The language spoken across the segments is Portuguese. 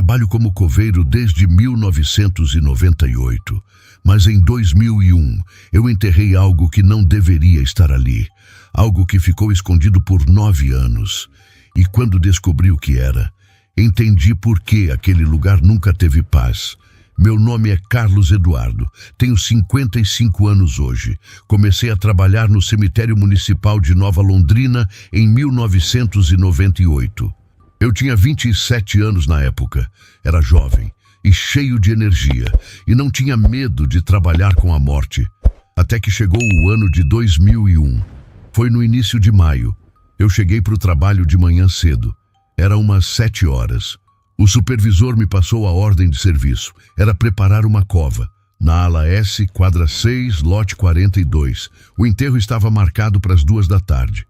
trabalho como coveiro desde 1998, mas em 2001 eu enterrei algo que não deveria estar ali, algo que ficou escondido por 9 anos. E quando descobri o que era, entendi por que aquele lugar nunca teve paz. Meu nome é Carlos Eduardo, tenho 55 anos hoje. Comecei a trabalhar no cemitério municipal de Nova Londrina em 1998. Eu tinha 27 anos na época, era jovem e cheio de energia, e não tinha medo de trabalhar com a morte. Até que chegou o ano de 2001. Foi no início de maio. Eu cheguei para o trabalho de manhã cedo. Era umas 7 horas. O supervisor me passou a ordem de serviço. Era preparar uma cova. Na ala S, quadra 6, lote 42. O enterro estava marcado para as 2 da tarde.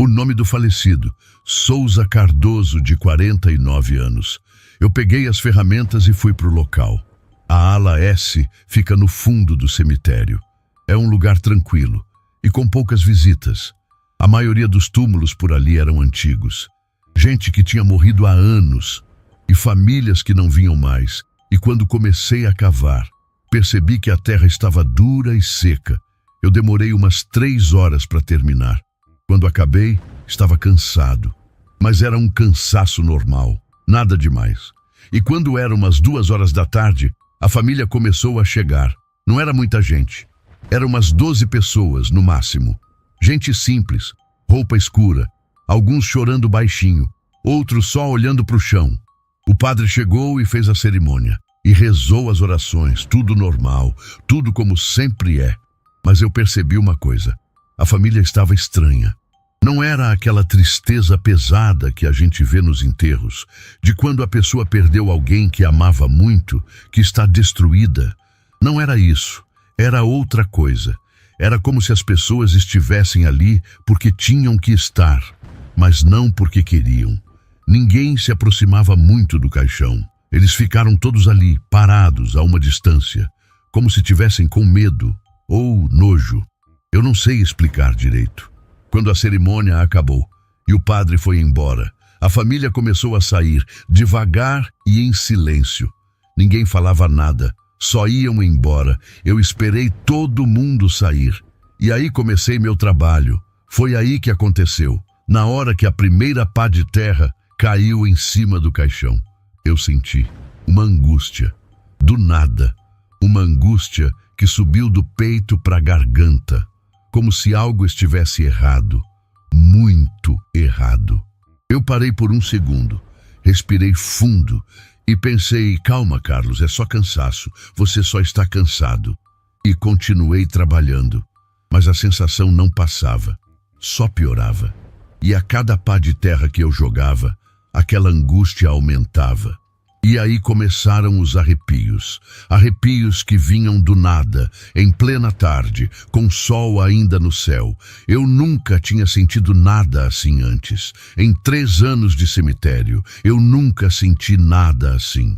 O nome do falecido, Souza Cardoso, de 49 anos. Eu peguei as ferramentas e fui para o local. A ala S fica no fundo do cemitério. É um lugar tranquilo e com poucas visitas. A maioria dos túmulos por ali eram antigos. Gente que tinha morrido há anos e famílias que não vinham mais. E quando comecei a cavar, percebi que a terra estava dura e seca. Eu demorei umas 3 horas para terminar. Quando acabei, estava cansado. Mas era um cansaço normal, nada demais. E quando eram umas 2 horas da tarde, a família começou a chegar. Não era muita gente. Eram umas 12 pessoas, no máximo. Gente simples, roupa escura, alguns chorando baixinho, outros só olhando para o chão. O padre chegou e fez a cerimônia. E rezou as orações, tudo normal, tudo como sempre é. Mas eu percebi uma coisa. A família estava estranha. Não era aquela tristeza pesada que a gente vê nos enterros, de quando a pessoa perdeu alguém que amava muito, que está destruída. Não era isso, era outra coisa. Era como se as pessoas estivessem ali porque tinham que estar, mas não porque queriam. Ninguém se aproximava muito do caixão. Eles ficaram todos ali, parados a uma distância, como se tivessem com medo ou nojo. Eu não sei explicar direito. Quando a cerimônia acabou e o padre foi embora, a família começou a sair, devagar e em silêncio. Ninguém falava nada, só iam embora. Eu esperei todo mundo sair. E aí comecei meu trabalho. Foi aí que aconteceu, na hora que a primeira pá de terra caiu em cima do caixão. Eu senti uma angústia, do nada, uma angústia que subiu do peito para a garganta. Como se algo estivesse errado, muito errado. Eu parei por um segundo, respirei fundo e pensei, calma, Carlos, é só cansaço, você só está cansado. E continuei trabalhando, mas a sensação não passava, só piorava. E a cada pá de terra que eu jogava, aquela angústia aumentava. E aí começaram os arrepios. Arrepios que vinham do nada, em plena tarde, com sol ainda no céu. Eu nunca tinha sentido nada assim antes. Em 3 anos de cemitério, eu nunca senti nada assim.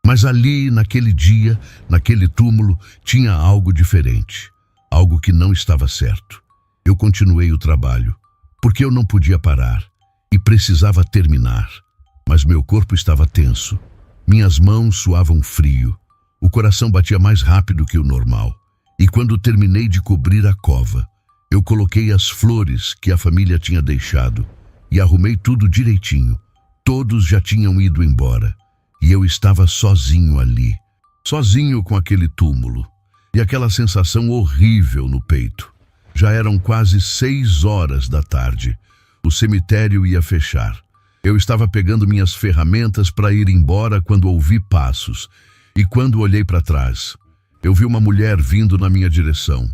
Mas ali, naquele dia, naquele túmulo, tinha algo diferente. Algo que não estava certo. Eu continuei o trabalho, porque eu não podia parar e precisava terminar. Mas meu corpo estava tenso. Minhas mãos suavam frio, o coração batia mais rápido que o normal. E quando terminei de cobrir a cova, eu coloquei as flores que a família tinha deixado e arrumei tudo direitinho. Todos já tinham ido embora e eu estava sozinho ali, sozinho com aquele túmulo e aquela sensação horrível no peito. Já eram quase 6 horas da tarde. O cemitério ia fechar. Eu estava pegando minhas ferramentas para ir embora quando ouvi passos. E quando olhei para trás, eu vi uma mulher vindo na minha direção.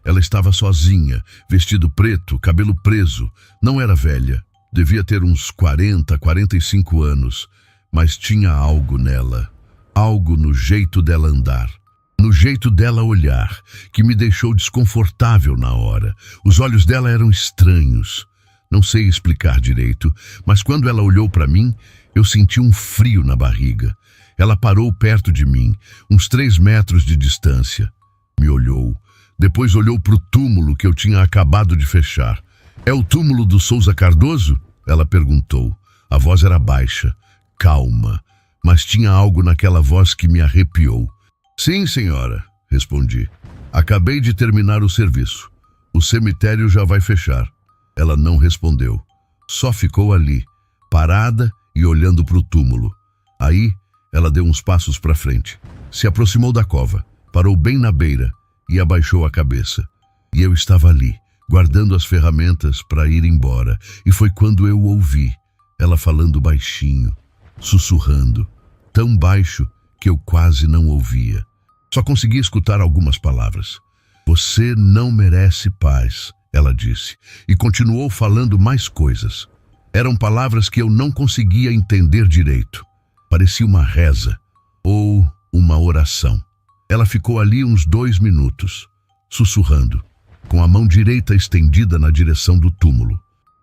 Ela estava sozinha, vestido preto, cabelo preso. Não era velha. Devia ter uns 40, 45 anos. Mas tinha algo nela. Algo no jeito dela andar. No jeito dela olhar, que me deixou desconfortável na hora. Os olhos dela eram estranhos. Não sei explicar direito, mas quando ela olhou para mim, eu senti um frio na barriga. Ela parou perto de mim, uns 3 metros de distância. Me olhou. Depois olhou para o túmulo que eu tinha acabado de fechar. É o túmulo do Souza Cardoso? Ela perguntou. A voz era baixa, calma, mas tinha algo naquela voz que me arrepiou. Sim, senhora, respondi. Acabei de terminar o serviço. O cemitério já vai fechar. Ela não respondeu. Só ficou ali, parada e olhando para o túmulo. Aí, ela deu uns passos para frente. Se aproximou da cova, parou bem na beira e abaixou a cabeça. E eu estava ali, guardando as ferramentas para ir embora. E foi quando eu ouvi ela falando baixinho, sussurrando, tão baixo que eu quase não ouvia. Só conseguia escutar algumas palavras. Você não merece paz, ela disse, e continuou falando mais coisas. Eram palavras que eu não conseguia entender direito. Parecia uma reza ou uma oração. Ela ficou ali uns 2 minutos, sussurrando, com a mão direita estendida na direção do túmulo.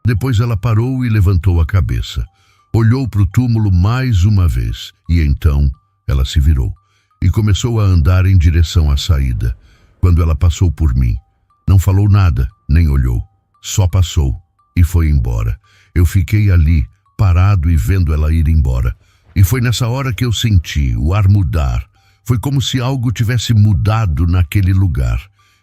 Depois ela parou e levantou a cabeça. Olhou para o túmulo mais uma vez e então ela se virou e começou a andar em direção à saída. Quando ela passou por mim, não falou nada, nem olhou. Só passou e foi embora. Eu fiquei ali, parado e vendo ela ir embora. E foi nessa hora que eu senti o ar mudar. Foi como se algo tivesse mudado naquele lugar.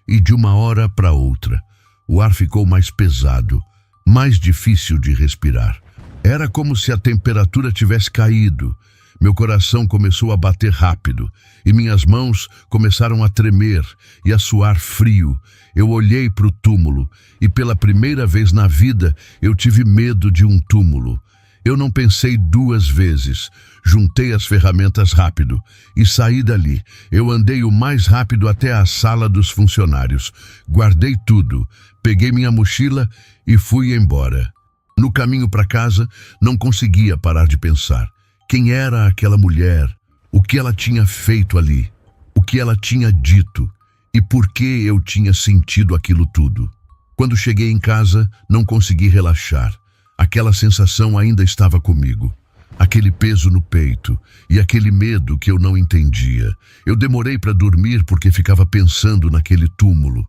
E de uma hora para outra, o ar ficou mais pesado, mais difícil de respirar. Era como se a temperatura tivesse caído. Meu coração começou a bater rápido e minhas mãos começaram a tremer e a suar frio. Eu olhei para o túmulo e pela primeira vez na vida eu tive medo de um túmulo. Eu não pensei 2 vezes. Juntei as ferramentas rápido e saí dali. Eu andei o mais rápido até a sala dos funcionários. Guardei tudo, peguei minha mochila e fui embora. No caminho para casa, não conseguia parar de pensar. Quem era aquela mulher? O que ela tinha feito ali? O que ela tinha dito? E por que eu tinha sentido aquilo tudo? Quando cheguei em casa, não consegui relaxar. Aquela sensação ainda estava comigo. Aquele peso no peito e aquele medo que eu não entendia. Eu demorei para dormir porque ficava pensando naquele túmulo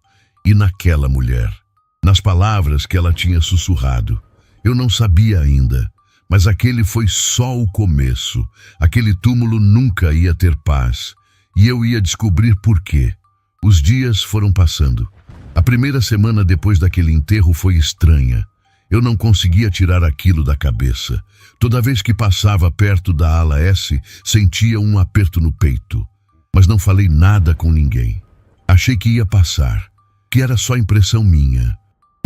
e naquela mulher. Nas palavras que ela tinha sussurrado. Eu não sabia ainda, mas aquele foi só o começo. Aquele túmulo nunca ia ter paz e eu ia descobrir por quê. Os dias foram passando. A primeira semana depois daquele enterro foi estranha. Eu não conseguia tirar aquilo da cabeça. Toda vez que passava perto da ala S, sentia um aperto no peito. Mas não falei nada com ninguém. Achei que ia passar, que era só impressão minha.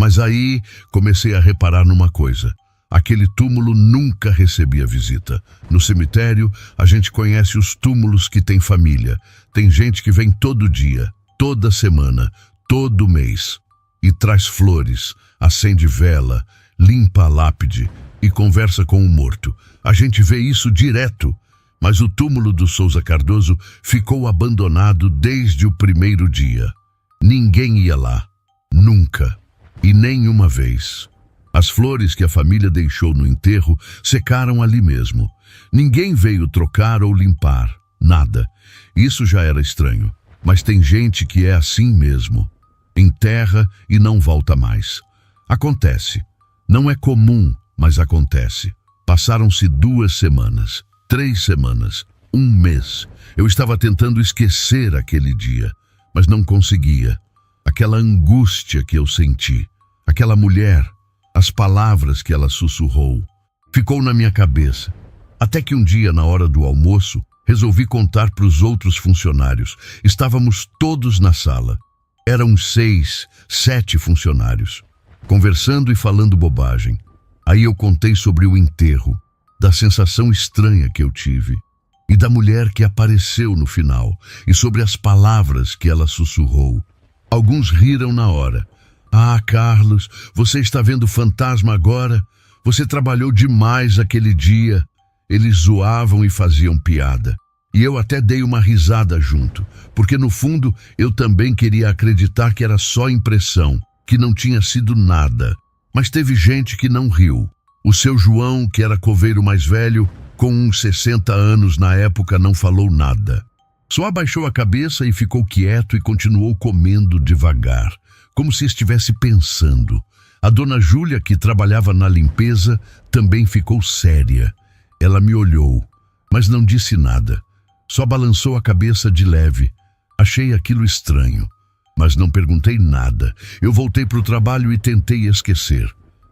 Mas aí comecei a reparar numa coisa. Aquele túmulo nunca recebia visita. No cemitério, a gente conhece os túmulos que têm família. Tem gente que vem todo dia, toda semana, todo mês. E traz flores, acende vela, limpa a lápide e conversa com o morto. A gente vê isso direto. Mas o túmulo do Souza Cardoso ficou abandonado desde o primeiro dia. Ninguém ia lá. Nunca. E nenhuma vez. As flores que a família deixou no enterro secaram ali mesmo. Ninguém veio trocar ou limpar. Nada. Isso já era estranho. Mas tem gente que é assim mesmo. Enterra e não volta mais. Acontece. Não é comum, mas acontece. Passaram-se 2 semanas, 3 semanas, 1 mês. Eu estava tentando esquecer aquele dia, mas não conseguia. Aquela angústia que eu senti, aquela mulher, as palavras que ela sussurrou, ficou na minha cabeça. Até que um dia, na hora do almoço, resolvi contar para os outros funcionários. Estávamos todos na sala. Eram 6, 7 funcionários, conversando e falando bobagem. Aí eu contei sobre o enterro, da sensação estranha que eu tive, e da mulher que apareceu no final, e sobre as palavras que ela sussurrou. Alguns riram na hora. Ah, Carlos, você está vendo fantasma agora? Você trabalhou demais aquele dia. Eles zoavam e faziam piada. E eu até dei uma risada junto, porque no fundo eu também queria acreditar que era só impressão, que não tinha sido nada. Mas teve gente que não riu. O seu João, que era coveiro mais velho, com uns 60 anos na época, não falou nada. Só abaixou a cabeça e ficou quieto e continuou comendo devagar, como se estivesse pensando. A dona Júlia, que trabalhava na limpeza, também ficou séria. Ela me olhou, mas não disse nada. Só balançou a cabeça de leve. Achei aquilo estranho, mas não perguntei nada. Eu voltei para o trabalho e tentei esquecer.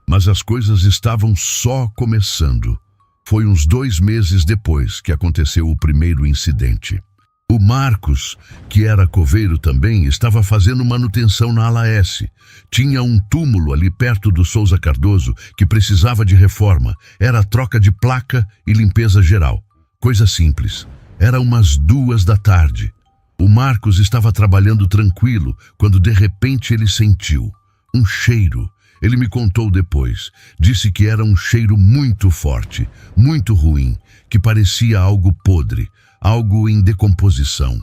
Mas as coisas estavam só começando. Foi uns 2 meses depois que aconteceu o primeiro incidente. O Marcos, que era coveiro também, estava fazendo manutenção na ala S. Tinha um túmulo ali perto do Souza Cardoso que precisava de reforma. Era troca de placa e limpeza geral. Coisa simples. Era umas 2 da tarde. O Marcos estava trabalhando tranquilo quando de repente ele sentiu um cheiro. Ele me contou depois. Disse que era um cheiro muito forte, muito ruim, que parecia algo podre, algo em decomposição.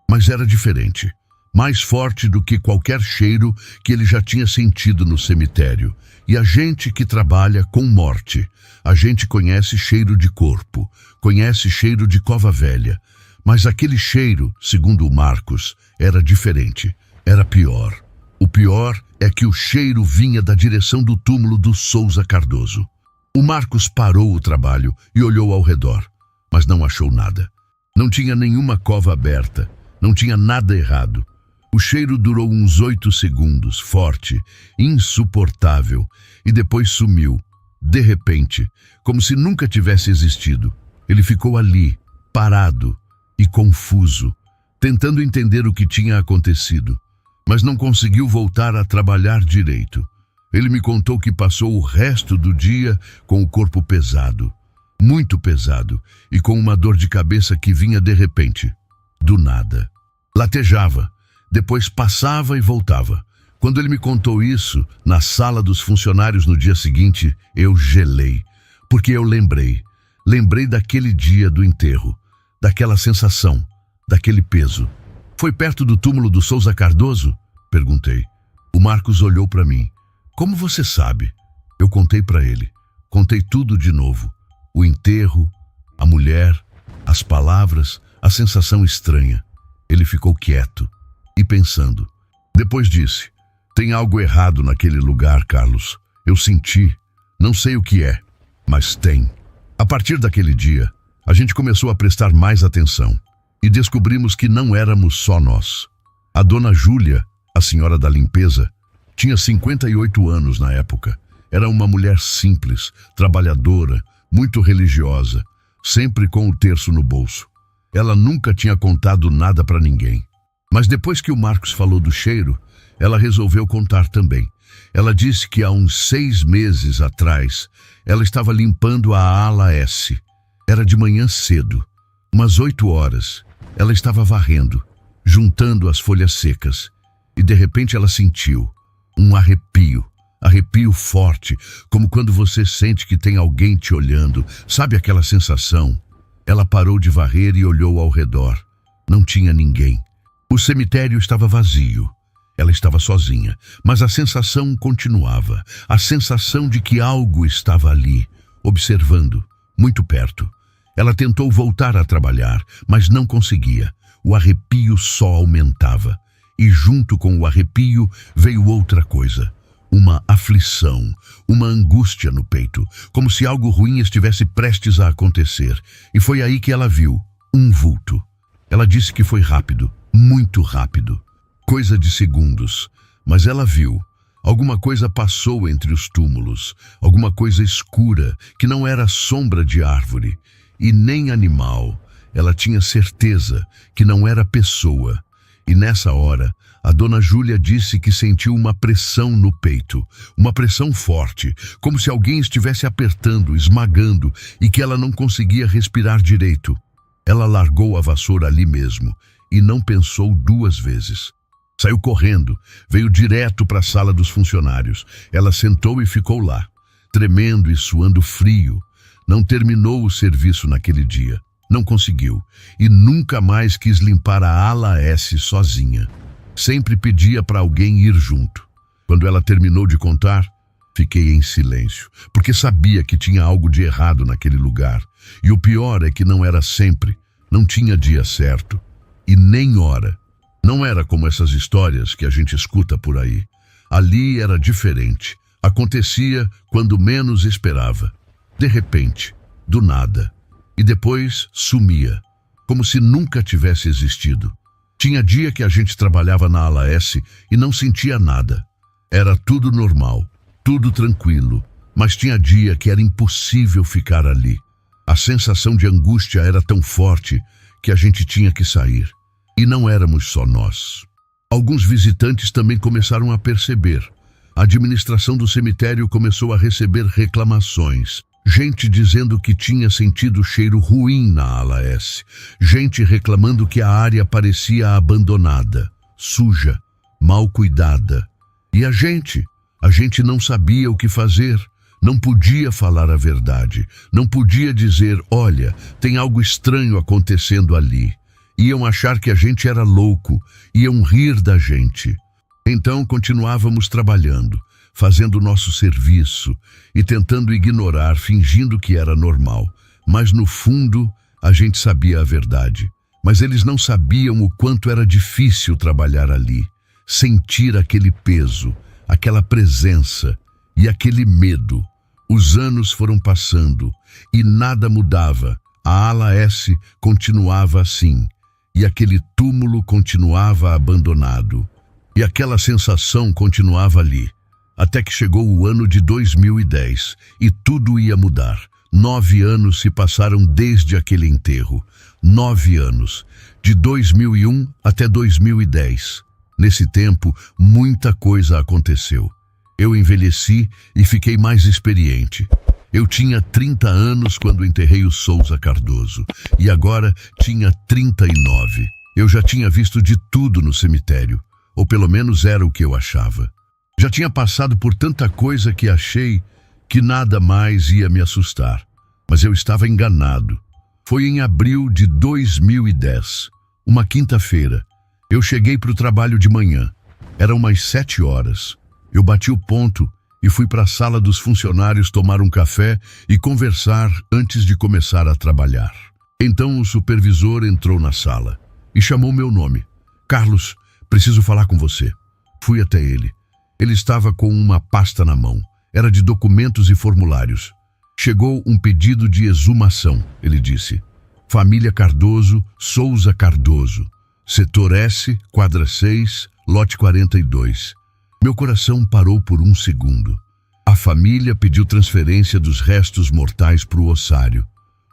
Mas era diferente, mais forte do que qualquer cheiro que ele já tinha sentido no cemitério. E a gente que trabalha com morte, a gente conhece cheiro de corpo, conhece cheiro de cova velha. Mas aquele cheiro, segundo o Marcos, era diferente, era pior. O pior é que o cheiro vinha da direção do túmulo do Souza Cardoso. O Marcos parou o trabalho e olhou ao redor, mas não achou nada. Não tinha nenhuma cova aberta, não tinha nada errado. O cheiro durou uns 8 segundos, forte, insuportável, e depois sumiu, de repente, como se nunca tivesse existido. Ele ficou ali, parado e confuso, tentando entender o que tinha acontecido, mas não conseguiu voltar a trabalhar direito. Ele me contou que passou o resto do dia com o corpo pesado, muito pesado, e com uma dor de cabeça que vinha de repente, do nada. Latejava, depois passava e voltava. Quando ele me contou isso, na sala dos funcionários no dia seguinte, eu gelei, porque eu lembrei daquele dia do enterro, daquela sensação, daquele peso. Foi perto do túmulo do Souza Cardoso? Perguntei. O Marcos olhou para mim. Como você sabe? Eu contei para ele. Contei tudo de novo. O enterro, a mulher, as palavras, a sensação estranha. Ele ficou quieto e pensando. Depois disse, tem algo errado naquele lugar, Carlos. Eu senti. Não sei o que é, mas tem. A partir daquele dia, a gente começou a prestar mais atenção e descobrimos que não éramos só nós. A dona Júlia, a senhora da limpeza, tinha 58 anos na época. Era uma mulher simples, trabalhadora, muito religiosa, sempre com o terço no bolso. Ela nunca tinha contado nada para ninguém. Mas depois que o Marcos falou do cheiro, ela resolveu contar também. Ela disse que há uns 6 meses atrás, ela estava limpando a ala S. Era de manhã cedo, umas 8 horas. Ela estava varrendo, juntando as folhas secas. E de repente ela sentiu um arrepio forte, como quando você sente que tem alguém te olhando. Sabe aquela sensação? Ela parou de varrer e olhou ao redor. Não tinha ninguém. O cemitério estava vazio. Ela estava sozinha, mas a sensação continuava. A sensação de que algo estava ali, observando, muito perto. Ela tentou voltar a trabalhar, mas não conseguia. O arrepio só aumentava. E junto com o arrepio veio outra coisa. Uma aflição, uma angústia no peito, como se algo ruim estivesse prestes a acontecer. E foi aí que ela viu um vulto. Ela disse que foi rápido, muito rápido. Coisa de segundos, mas ela viu. Alguma coisa passou entre os túmulos, alguma coisa escura, que não era sombra de árvore, e nem animal. Ela tinha certeza que não era pessoa. E nessa hora, a dona Júlia disse que sentiu uma pressão no peito, uma pressão forte, como se alguém estivesse apertando, esmagando, e que ela não conseguia respirar direito. Ela largou a vassoura ali mesmo, e não pensou 2 vezes. Saiu correndo, veio direto para a sala dos funcionários. Ela sentou e ficou lá, tremendo e suando frio. Não terminou o serviço naquele dia. Não conseguiu, e nunca mais quis limpar a ala S sozinha. Sempre pedia para alguém ir junto. Quando ela terminou de contar, fiquei em silêncio, porque sabia que tinha algo de errado naquele lugar. E o pior é que não era sempre, não tinha dia certo, e nem hora. Não era como essas histórias que a gente escuta por aí. Ali era diferente. Acontecia quando menos esperava. De repente, do nada. e depois sumia, como se nunca tivesse existido. Tinha dia que a gente trabalhava na ala S e não sentia nada. Era tudo normal, tudo tranquilo, mas tinha dia que era impossível ficar ali. A sensação de angústia era tão forte que a gente tinha que sair. E não éramos só nós. Alguns visitantes também começaram a perceber. A administração do cemitério começou a receber reclamações. Gente dizendo que tinha sentido cheiro ruim na ala S. Gente reclamando que a área parecia abandonada, suja, mal cuidada. E a gente não sabia o que fazer. Não podia falar a verdade. Não podia dizer, olha, tem algo estranho acontecendo ali. Iam achar que a gente era louco. Iam rir da gente. Então continuávamos trabalhando, fazendo nosso serviço e tentando ignorar, fingindo que era normal. Mas no fundo, a gente sabia a verdade. Mas eles não sabiam o quanto era difícil trabalhar ali. Sentir aquele peso, aquela presença e aquele medo. Os anos foram passando e nada mudava. A ala S continuava assim e aquele túmulo continuava abandonado. E aquela sensação continuava ali, até que chegou o ano de 2010 e tudo ia mudar. 9 anos se passaram desde aquele enterro. 9 anos, de 2001 até 2010. Nesse tempo, muita coisa aconteceu. Eu envelheci e fiquei mais experiente. Eu tinha 30 anos quando enterrei o Souza Cardoso e agora tinha 39. Eu já tinha visto de tudo no cemitério. Ou pelo menos era o que eu achava. Já tinha passado por tanta coisa que achei que nada mais ia me assustar. Mas eu estava enganado. Foi em abril de 2010, uma quinta-feira. Eu cheguei para o trabalho de manhã. Eram umas 7 horas. Eu bati o ponto e fui para a sala dos funcionários tomar um café e conversar antes de começar a trabalhar. Então o supervisor entrou na sala e chamou meu nome. Carlos, preciso falar com você. Fui até ele. Ele estava com uma pasta na mão. Era de documentos e formulários. Chegou um pedido de exumação, ele disse. Família Cardoso, Souza Cardoso. Setor S, quadra 6, lote 42. Meu coração parou por um segundo. A família pediu transferência dos restos mortais para o ossário.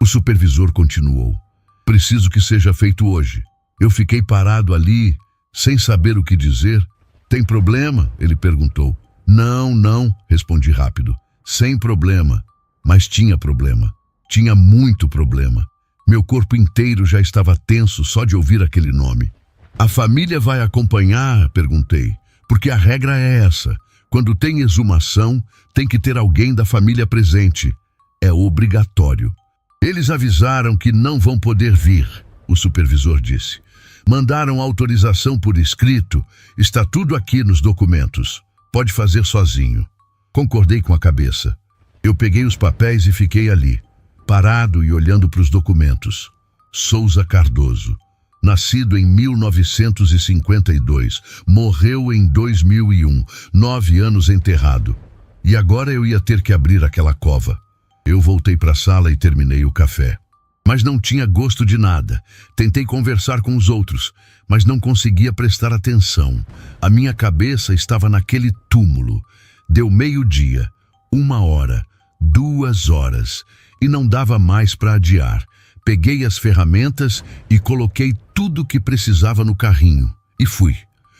O supervisor continuou. Preciso que seja feito hoje. Eu fiquei parado ali, sem saber o que dizer. Tem problema? Ele perguntou. Não, respondi rápido. Sem problema. Mas tinha problema. Tinha muito problema. Meu corpo inteiro já estava tenso só de ouvir aquele nome. A família vai acompanhar? Perguntei. Porque a regra é essa. Quando tem exumação, tem que ter alguém da família presente. É obrigatório. Eles avisaram que não vão poder vir, o supervisor disse. Mandaram autorização por escrito, está tudo aqui nos documentos. Pode fazer sozinho. Concordei com a cabeça. Eu peguei os papéis e fiquei ali, parado e olhando para os documentos. Souza Cardoso, nascido em 1952, morreu em 2001, 9 anos enterrado. E agora eu ia ter que abrir aquela cova. Eu voltei para a sala e terminei o café. Mas não tinha gosto de nada. Tentei conversar com os outros, mas não conseguia prestar atenção. A minha cabeça estava naquele túmulo. Deu 12:00, 1h, 2h, e não dava mais para adiar. Peguei as ferramentas e coloquei tudo o que precisava no carrinho, e fui.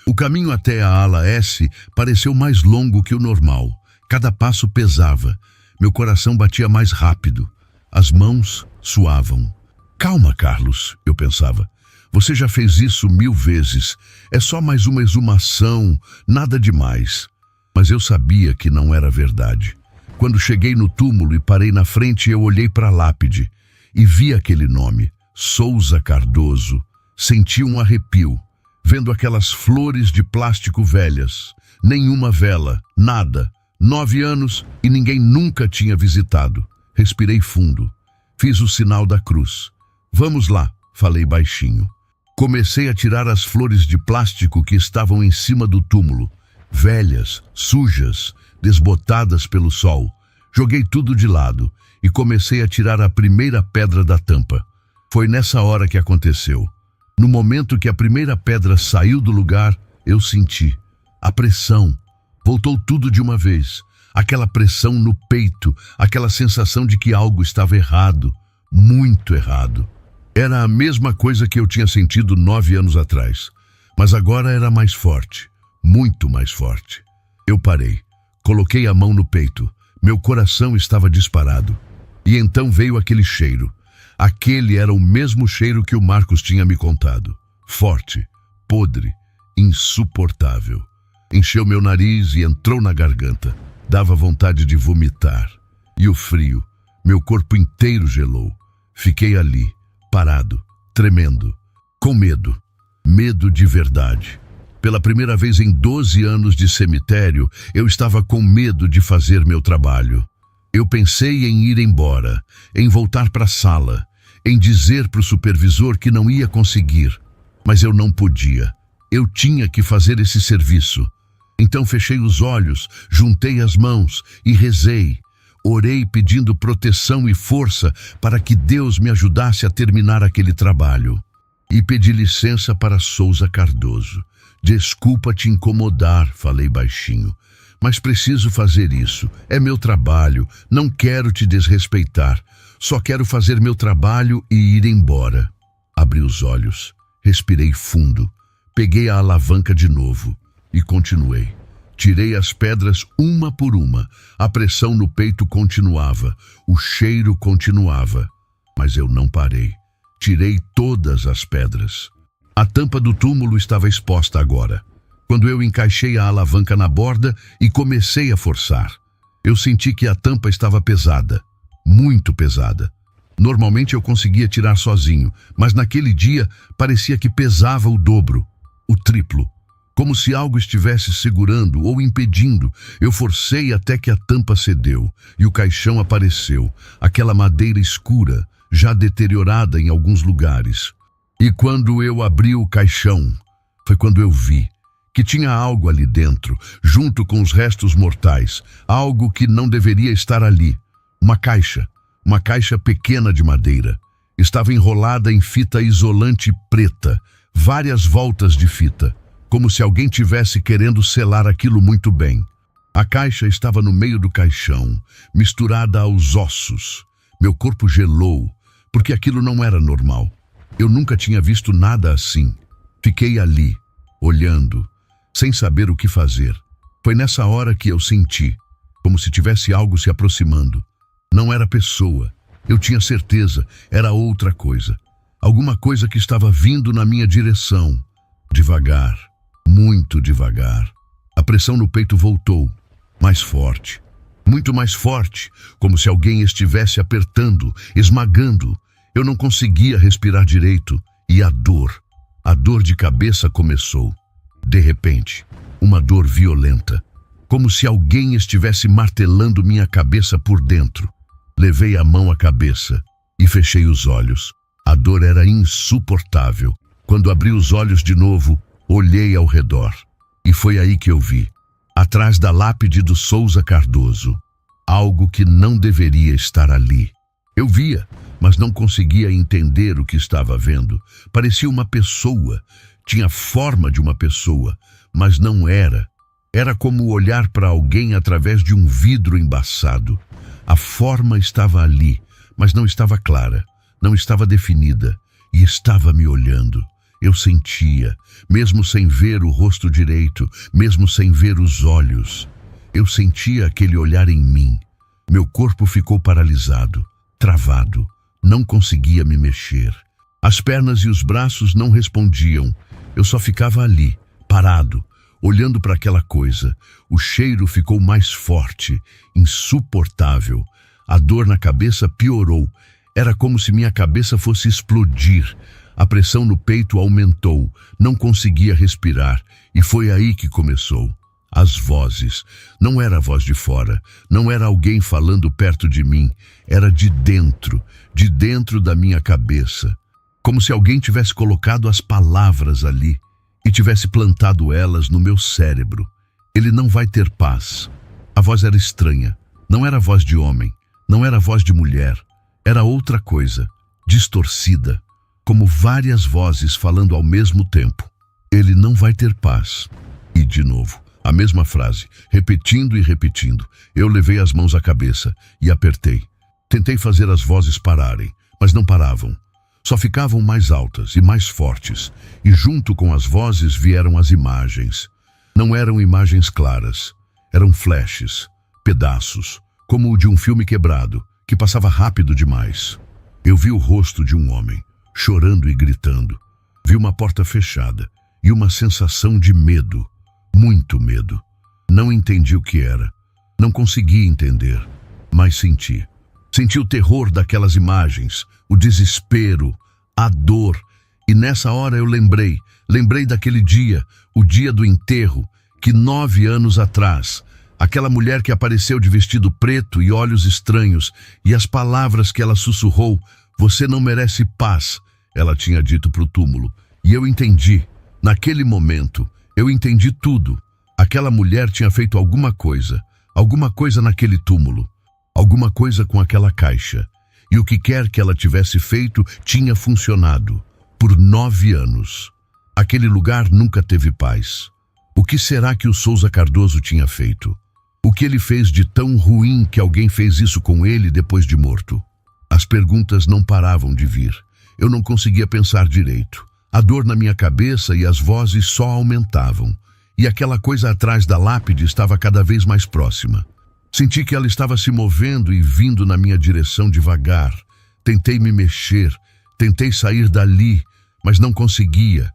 O caminho até a ala S pareceu mais longo que o normal. Cada passo pesava. Meu coração batia mais rápido. As mãos suavam. Calma, Carlos, eu pensava. Você já fez isso 1000 vezes. É só mais uma exumação, nada demais. Mas eu sabia que não era verdade. Quando cheguei no túmulo e parei na frente, eu olhei para a lápide e vi aquele nome, Souza Cardoso. Senti um arrepio, vendo aquelas flores de plástico velhas. Nenhuma vela, nada. 9 anos e ninguém nunca tinha visitado. Respirei fundo. Fiz o sinal da cruz. Vamos lá, falei baixinho. Comecei a tirar as flores de plástico que estavam em cima do túmulo. Velhas, sujas, desbotadas pelo sol. Joguei tudo de lado e comecei a tirar a primeira pedra da tampa. Foi nessa hora que aconteceu. No momento que a primeira pedra saiu do lugar, eu senti a pressão. Voltou tudo de uma vez. Aquela pressão no peito, aquela sensação de que algo estava errado, muito errado. Era a mesma coisa que eu tinha sentido 9 anos atrás, mas agora era mais forte, muito mais forte. Eu parei, coloquei a mão no peito, meu coração estava disparado. E então veio aquele cheiro. Aquele era o mesmo cheiro que o Marcos tinha me contado. Forte, podre, insuportável. Encheu meu nariz e entrou na garganta. Dava vontade de vomitar. E o frio, meu corpo inteiro gelou. Fiquei ali, parado, tremendo, com medo. Medo de verdade. Pela primeira vez em 12 anos de cemitério, eu estava com medo de fazer meu trabalho. Eu pensei em ir embora, em voltar para a sala, em dizer para o supervisor que não ia conseguir. Mas eu não podia. Eu tinha que fazer esse serviço. Então fechei os olhos, juntei as mãos e rezei. Orei pedindo proteção e força para que Deus me ajudasse a terminar aquele trabalho. E pedi licença para Souza Cardoso. Desculpa te incomodar, falei baixinho, mas preciso fazer isso. É meu trabalho, não quero te desrespeitar. Só quero fazer meu trabalho e ir embora. Abri os olhos, respirei fundo, peguei a alavanca de novo e continuei. Tirei as pedras uma por uma. A pressão no peito continuava, o cheiro continuava, mas eu não parei. Tirei todas as pedras. A tampa do túmulo estava exposta agora. Quando eu encaixei a alavanca na borda e comecei a forçar, eu senti que a tampa estava pesada, muito pesada. Normalmente eu conseguia tirar sozinho, mas naquele dia parecia que pesava o dobro, o triplo. Como se algo estivesse segurando ou impedindo. Eu forcei até que a tampa cedeu e o caixão apareceu, aquela madeira escura, já deteriorada em alguns lugares. E quando eu abri o caixão, foi quando eu vi que tinha algo ali dentro, junto com os restos mortais, algo que não deveria estar ali. Uma caixa pequena de madeira. Estava enrolada em fita isolante preta, várias voltas de fita, como se alguém tivesse querendo selar aquilo muito bem. A caixa estava no meio do caixão, misturada aos ossos. Meu corpo gelou, porque aquilo não era normal. Eu nunca tinha visto nada assim. Fiquei ali, olhando, sem saber o que fazer. Foi nessa hora que eu senti, como se tivesse algo se aproximando. Não era pessoa, eu tinha certeza, era outra coisa. Alguma coisa que estava vindo na minha direção. Devagar, muito devagar. A pressão no peito voltou, mais forte, muito mais forte, como se alguém estivesse apertando, esmagando. Eu não conseguia respirar direito e a dor de cabeça começou. De repente, uma dor violenta, como se alguém estivesse martelando minha cabeça por dentro. Levei a mão à cabeça e fechei os olhos. A dor era insuportável. Quando abri os olhos de novo, olhei ao redor. E foi aí que eu vi, atrás da lápide do Souza Cardoso, algo que não deveria estar ali. Eu via, mas não conseguia entender o que estava vendo. Parecia uma pessoa, tinha forma de uma pessoa, mas não era. Era como olhar para alguém através de um vidro embaçado. A forma estava ali, mas não estava clara, não estava definida, e estava me olhando. Eu sentia, mesmo sem ver o rosto direito, mesmo sem ver os olhos. Eu sentia aquele olhar em mim. Meu corpo ficou paralisado, travado, não conseguia me mexer. As pernas e os braços não respondiam. Eu só ficava ali, parado, olhando para aquela coisa. O cheiro ficou mais forte, insuportável. A dor na cabeça piorou. Era como se minha cabeça fosse explodir. A pressão no peito aumentou. Não conseguia respirar. E foi aí que começou. As vozes. Não era a voz de fora. Não era alguém falando perto de mim. Era de dentro da minha cabeça. Como se alguém tivesse colocado as palavras ali e tivesse plantado elas no meu cérebro. Ele não vai ter paz. A voz era estranha. Não era voz de homem. Não era voz de mulher, era outra coisa, distorcida, como várias vozes falando ao mesmo tempo. Ele não vai ter paz. E de novo, a mesma frase, repetindo e repetindo. Eu levei as mãos à cabeça e apertei. Tentei fazer as vozes pararem, mas não paravam. Só ficavam mais altas e mais fortes, e junto com as vozes vieram as imagens. Não eram imagens claras, eram flashes, pedaços, como o de um filme quebrado, que passava rápido demais. Eu vi o rosto de um homem, chorando e gritando. Vi uma porta fechada e uma sensação de medo, muito medo. Não entendi o que era, não consegui entender, mas senti. Senti o terror daquelas imagens, o desespero, a dor. E nessa hora eu lembrei daquele dia, o dia do enterro, que 9 anos atrás, aquela mulher que apareceu de vestido preto e olhos estranhos, e as palavras que ela sussurrou, "Você não merece paz", ela tinha dito para o túmulo. E eu entendi, naquele momento, eu entendi tudo. Aquela mulher tinha feito alguma coisa naquele túmulo, alguma coisa com aquela caixa. E o que quer que ela tivesse feito tinha funcionado. Por 9 anos. Aquele lugar nunca teve paz. O que será que o Souza Cardoso tinha feito? O que ele fez de tão ruim que alguém fez isso com ele depois de morto? As perguntas não paravam de vir. Eu não conseguia pensar direito. A dor na minha cabeça e as vozes só aumentavam. E aquela coisa atrás da lápide estava cada vez mais próxima. Senti que ela estava se movendo e vindo na minha direção devagar. Tentei me mexer, tentei sair dali, mas não conseguia.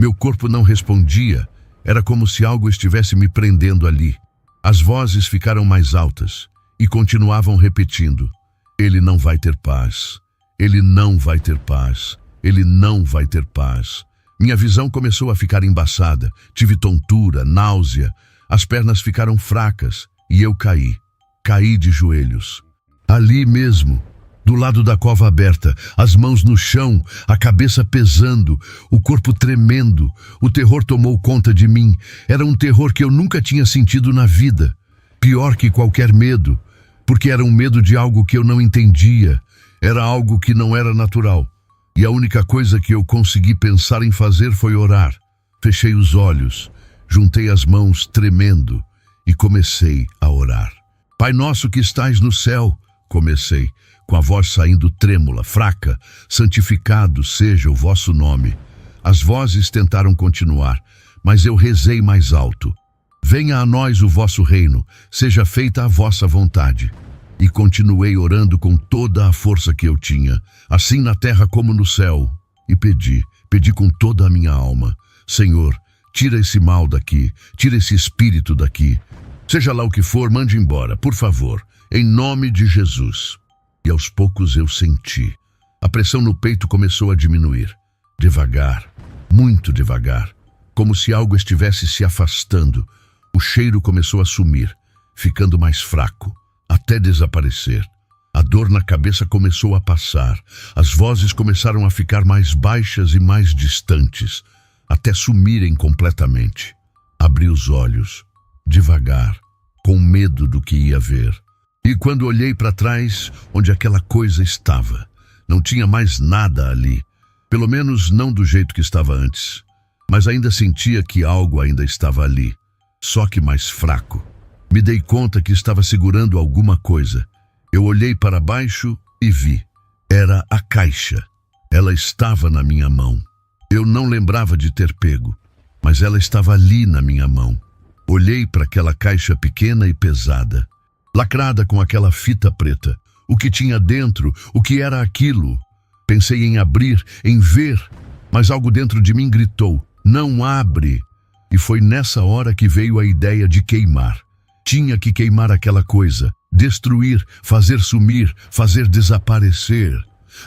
Meu corpo não respondia. Era como se algo estivesse me prendendo ali. As vozes ficaram mais altas e continuavam repetindo: "Ele não vai ter paz. Ele não vai ter paz. Ele não vai ter paz." Minha visão começou a ficar embaçada. Tive tontura, náusea. As pernas ficaram fracas e eu caí. Caí de joelhos. Ali mesmo, do lado da cova aberta, as mãos no chão, a cabeça pesando, o corpo tremendo. O terror tomou conta de mim. Era um terror que eu nunca tinha sentido na vida. Pior que qualquer medo, porque era um medo de algo que eu não entendia. Era algo que não era natural. E a única coisa que eu consegui pensar em fazer foi orar. Fechei os olhos, juntei as mãos tremendo e comecei a orar. "Pai nosso que estais no céu", comecei, com a voz saindo trêmula, fraca, "santificado seja o vosso nome." As vozes tentaram continuar, mas eu rezei mais alto. "Venha a nós o vosso reino, seja feita a vossa vontade." E continuei orando com toda a força que eu tinha, assim na terra como no céu. E pedi com toda a minha alma: "Senhor, tira esse mal daqui, tira esse espírito daqui. Seja lá o que for, mande embora, por favor, em nome de Jesus." E aos poucos eu senti. A pressão no peito começou a diminuir. Devagar, muito devagar, como se algo estivesse se afastando. O cheiro começou a sumir, ficando mais fraco, até desaparecer. A dor na cabeça começou a passar. As vozes começaram a ficar mais baixas e mais distantes, até sumirem completamente. Abri os olhos, devagar, com medo do que ia ver. E quando olhei para trás, onde aquela coisa estava, não tinha mais nada ali. Pelo menos não do jeito que estava antes. Mas ainda sentia que algo ainda estava ali, só que mais fraco. Me dei conta que estava segurando alguma coisa. Eu olhei para baixo e vi. Era a caixa. Ela estava na minha mão. Eu não lembrava de ter pego, mas ela estava ali na minha mão. Olhei para aquela caixa pequena e pesada, lacrada com aquela fita preta. O que tinha dentro? O que era aquilo? Pensei em abrir, em ver, mas algo dentro de mim gritou: "Não abre!" E foi nessa hora que veio a ideia de queimar. Tinha que queimar aquela coisa, destruir, fazer sumir, fazer desaparecer.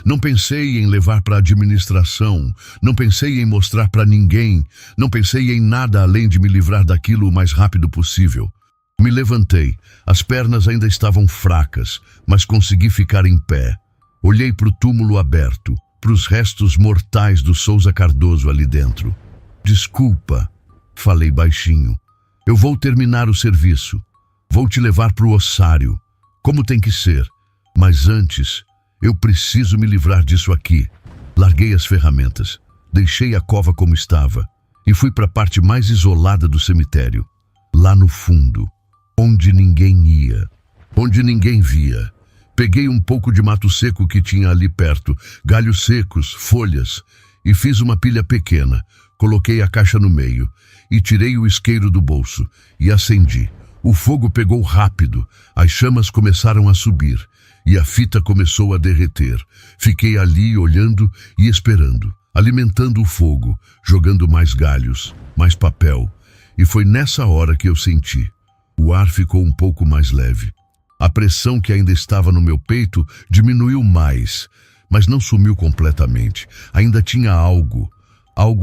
Não pensei em levar para a administração, não pensei em mostrar para ninguém, não pensei em nada além de me livrar daquilo o mais rápido possível. Me levantei, as pernas ainda estavam fracas, mas consegui ficar em pé. Olhei para o túmulo aberto, para os restos mortais do Souza Cardoso ali dentro. "Desculpa", falei baixinho. "Eu vou terminar o serviço. Vou te levar para o ossário, como tem que ser. Mas antes, eu preciso me livrar disso aqui. Larguei as ferramentas, deixei a cova como estava e fui para a parte mais isolada do cemitério, lá no fundo, onde ninguém ia, onde ninguém via. Peguei um pouco de mato seco que tinha ali perto, galhos secos, folhas, e fiz uma pilha pequena. Coloquei a caixa no meio e tirei o isqueiro do bolso e acendi. O fogo pegou rápido, as chamas começaram a subir e a fita começou a derreter. Fiquei ali olhando e esperando, alimentando o fogo, jogando mais galhos, mais papel. E foi nessa hora que eu senti. O ar ficou um pouco mais leve. A pressão que ainda estava no meu peito diminuiu mais, mas não sumiu completamente. Ainda tinha algo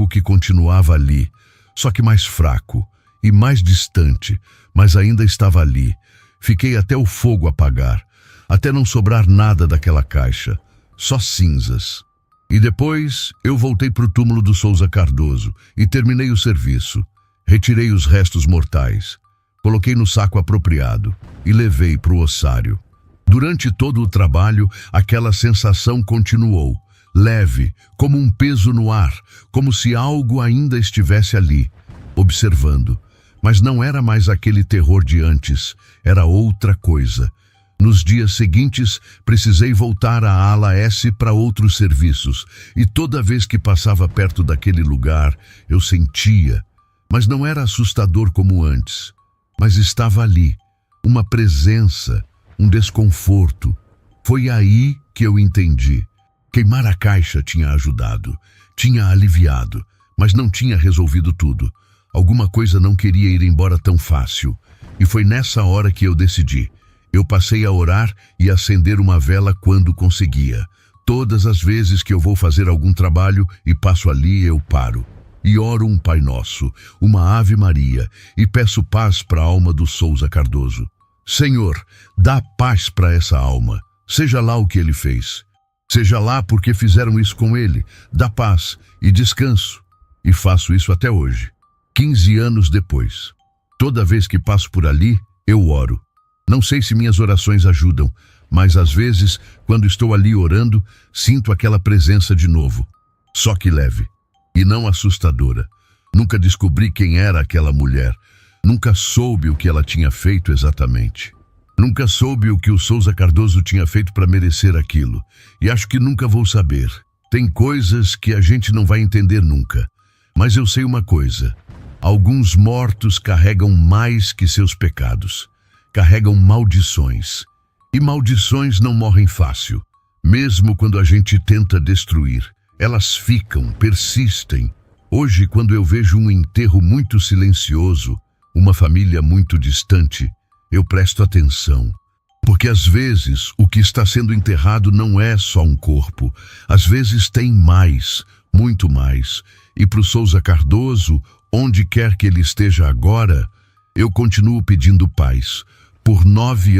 que continuava ali, só que mais fraco e mais distante, mas ainda estava ali. Fiquei até o fogo apagar, até não sobrar nada daquela caixa, só cinzas. E depois eu voltei para o túmulo do Souza Cardoso e terminei o serviço. Retirei os restos mortais. Coloquei no saco apropriado e levei para o ossário. Durante todo o trabalho, aquela sensação continuou, leve, como um peso no ar, como se algo ainda estivesse ali, observando. Mas não era mais aquele terror de antes, era outra coisa. Nos dias seguintes, precisei voltar à ala S para outros serviços, e toda vez que passava perto daquele lugar, eu sentia, mas não era assustador como antes. Mas estava ali, uma presença, um desconforto. Foi aí que eu entendi. Queimar a caixa tinha ajudado, tinha aliviado, mas não tinha resolvido tudo. Alguma coisa não queria ir embora tão fácil. E foi nessa hora que eu decidi. Eu passei a orar e acender uma vela quando conseguia. Todas as vezes que eu vou fazer algum trabalho e passo ali, eu paro. E oro um Pai Nosso, uma Ave Maria, e peço paz para a alma do Souza Cardoso. Senhor, dá paz para essa alma, seja lá o que ele fez. Seja lá porque fizeram isso com ele, dá paz e descanso. E faço isso até hoje, 15 anos depois. Toda vez que passo por ali, eu oro. Não sei se minhas orações ajudam, mas às vezes, quando estou ali orando, sinto aquela presença de novo. Só que leve. E não assustadora. Nunca descobri quem era aquela mulher. Nunca soube o que ela tinha feito exatamente. Nunca soube o que o Souza Cardoso tinha feito para merecer aquilo. E acho que nunca vou saber. Tem coisas que a gente não vai entender nunca. Mas eu sei uma coisa. Alguns mortos carregam mais que seus pecados. Carregam maldições. E maldições não morrem fácil. Mesmo quando a gente tenta destruir. Elas ficam, persistem. Hoje, quando eu vejo um enterro muito silencioso, uma família muito distante, eu presto atenção. Porque às vezes o que está sendo enterrado não é só um corpo. Às vezes tem mais, muito mais. E para o Souza Cardoso, onde quer que ele esteja agora, eu continuo pedindo paz. Por 9 anos.